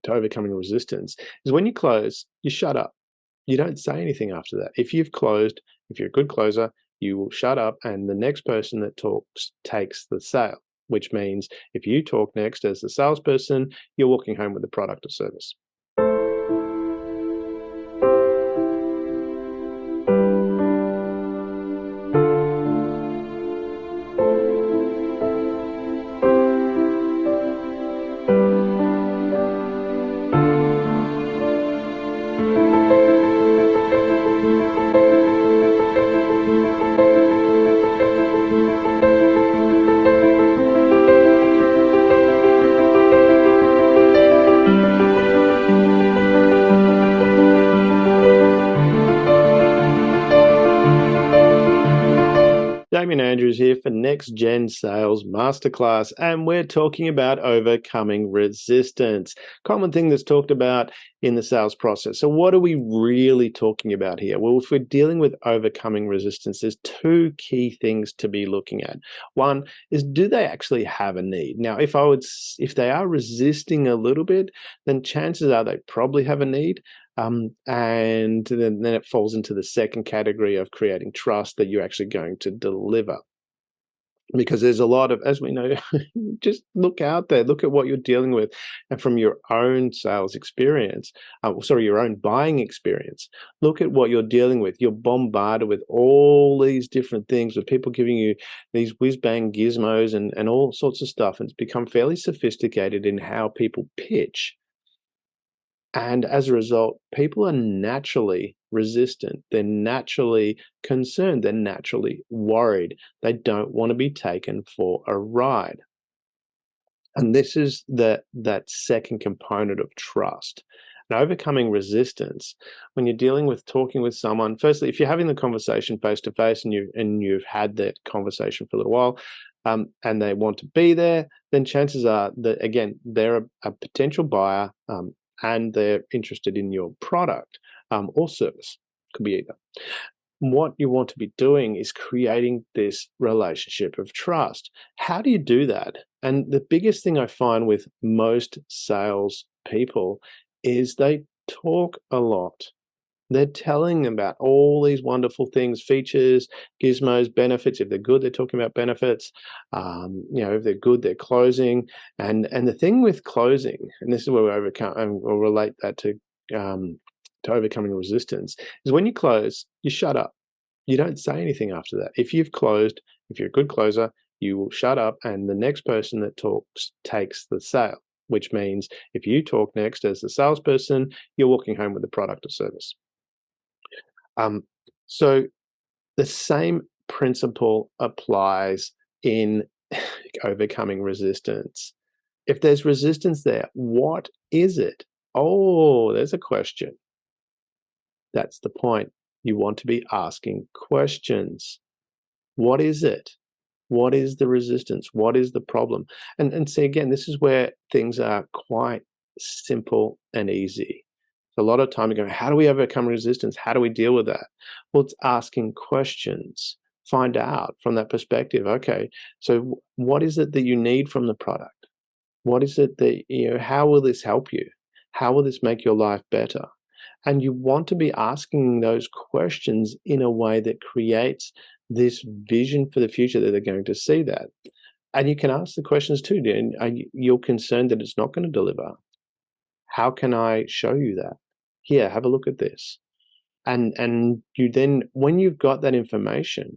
to overcoming resistance is when you close, you shut up. You don't say anything after that. If you've closed, if you're a good closer, you will shut up and the next person that talks takes the sale, which means if you talk next as the salesperson, you're walking home with a product or service. Damien Andrews here for NextGen Sales Masterclass, and we're talking about overcoming resistance. Common thing that's talked about in the sales process. So what are we really talking about here? Well, if we're dealing with overcoming resistance, there's two key things to be looking at. One is, do they actually have a need? Now, if they are resisting a little bit, then chances are they probably have a need. And then it falls into the second category of creating trust that you're actually going to deliver. Because there's a lot of, as we know, just look out there, look at what you're dealing with, and from your own sales experience, your own buying experience, look at what you're dealing with. You're bombarded with all these different things, with people giving you these whiz-bang gizmos and all sorts of stuff, and it's become fairly sophisticated in how people pitch. And as a result, people are naturally resistant. They're naturally concerned. They're naturally worried. They don't want to be taken for a ride. And this is that second component of trust. And overcoming resistance, when you're dealing with talking with someone, firstly, if you're having the conversation face to face and you've had that conversation for a little while, and they want to be there, then chances are that, again, they're a potential buyer, and they're interested in your product or service. Could be either. What you want to be doing is creating this relationship of trust. How do you do that? And the biggest thing I find with most sales people is they talk a lot. They're telling about all these wonderful things, features, gizmos, benefits. If they're good, they're talking about benefits. If they're good, they're closing. And the thing with closing, and this is where we overcome, and we'll relate that to overcoming resistance, is when you close, you shut up. You don't say anything after that. If you've closed, if you're a good closer, you will shut up, and the next person that talks takes the sale, which means if you talk next as the salesperson, you're walking home with a product or service. So the same principle applies in overcoming resistance. If there's resistance there, what is it? Oh, there's a question. That's the point. You want to be asking questions. What is it? What is the resistance? What is the problem? And see, again, this is where things are quite simple and easy. A lot of time you go, how do we overcome resistance? How do we deal with that? Well, it's asking questions. Find out from that perspective. Okay, so what is it that you need from the product? What is it that, how will this help you? How will this make your life better? And you want to be asking those questions in a way that creates this vision for the future that they're going to see that. And you can ask the questions too. You're concerned that it's not going to deliver. How can I show you that? Here, have a look at this. And you then, when you've got that information,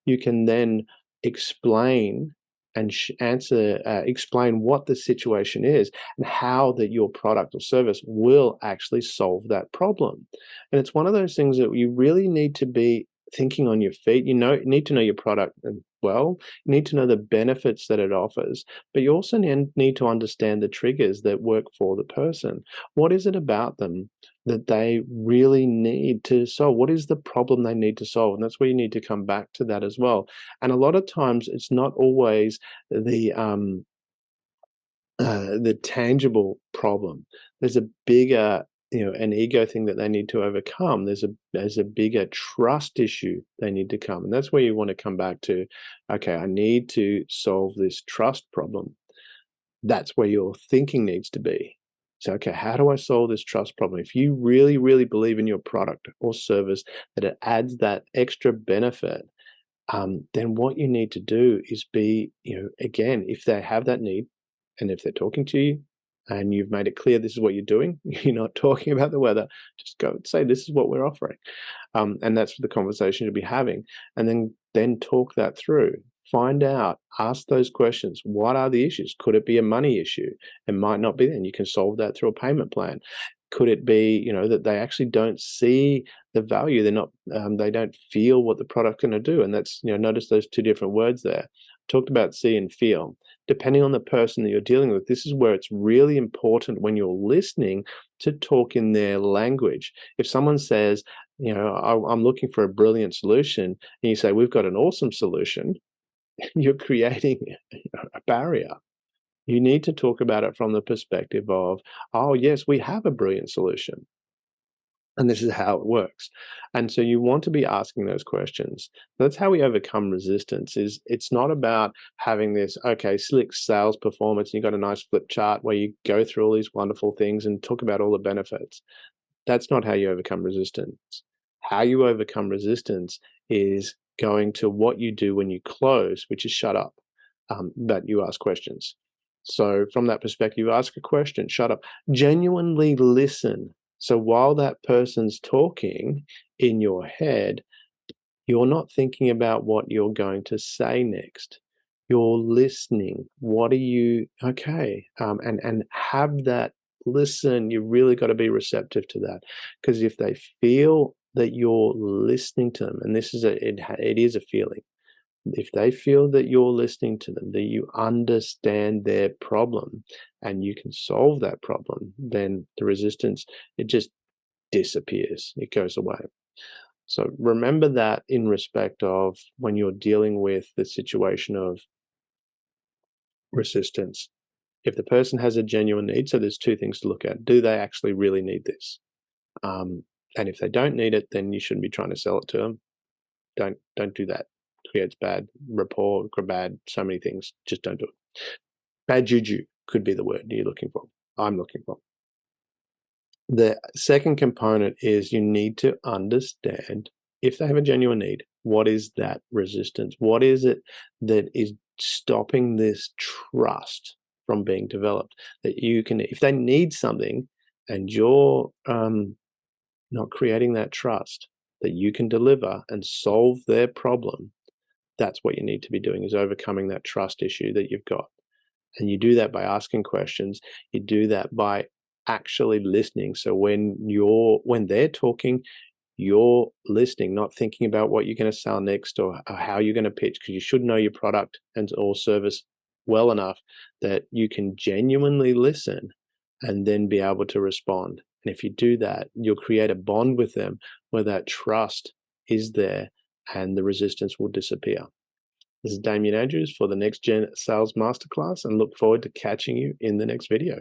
you can then explain and explain what the situation is and how that your product or service will actually solve that problem. And it's one of those things that you really need to be thinking on your feet. You need to know your product well. You need to know the benefits that it offers, but you also need to understand the triggers that work for the person. What is it about them that they really need to solve? What is the problem they need to solve? And that's where you need to come back to that as well. And a lot of times it's not always the tangible problem. There's a bigger, an ego thing that they need to overcome. There's a bigger trust issue they need to come. And that's where you want to come back to, okay, I need to solve this trust problem. That's where your thinking needs to be. So, okay, how do I solve this trust problem? If you really, really believe in your product or service that it adds that extra benefit, then what you need to do is be, again, if they have that need and if they're talking to you and you've made it clear this is what you're doing, you're not talking about the weather, just go and say, this is what we're offering. And that's the conversation you'll be having. And then talk that through. Find out, ask those questions. What are the issues? Could it be a money issue? It might not be, then you can solve that through a payment plan. Could it be, that they actually don't see the value? They're not, they don't feel what the product's going to do. And that's, notice those two different words there. Talked about see and feel. Depending on the person that you're dealing with, this is where it's really important when you're listening to talk in their language. If someone says, I'm looking for a brilliant solution, and you say, we've got an awesome solution, you're creating a barrier. You need to talk about it from the perspective of, oh, yes, we have a brilliant solution. And this is how it works. And so you want to be asking those questions. That's how we overcome resistance. Is it's not about having this, okay, slick sales performance. And you've got a nice flip chart where you go through all these wonderful things and talk about all the benefits. That's not how you overcome resistance. How you overcome resistance is going to what you do when you close, which is shut up, but you ask questions. So from that perspective, you ask a question, shut up, genuinely listen. So while that person's talking in your head, you're not thinking about what you're going to say next. You're listening. What are you, okay, and have that listen. You really got to be receptive to that, because if they feel that you're listening to them, and this is it is a feeling, if they feel that you're listening to them, that you understand their problem and you can solve that problem, then the resistance, it just disappears. It goes away. So remember that in respect of when you're dealing with the situation of resistance. If the person has a genuine need, so there's two things to look at. Do they actually really need this? And if they don't need it, then you shouldn't be trying to sell it to them. Don't do that. Creates bad rapport, bad, so many things. Just don't do it. Bad juju could be the word you're looking for. I'm looking for. The second component is you need to understand if they have a genuine need, what is that resistance? What is it that is stopping this trust from being developed? That you can, if they need something and you're not creating that trust that you can deliver and solve their problem, that's what you need to be doing, is overcoming that trust issue that you've got. And you do that by asking questions. You do that by actually listening. So when they're talking, you're listening, not thinking about what you're going to sell next or how you're going to pitch, because you should know your product and or service well enough that you can genuinely listen and then be able to respond. And if you do that, you'll create a bond with them where that trust is there and the resistance will disappear. This is Damien Andrews for the NextGen Sales Masterclass, and look forward to catching you in the next video.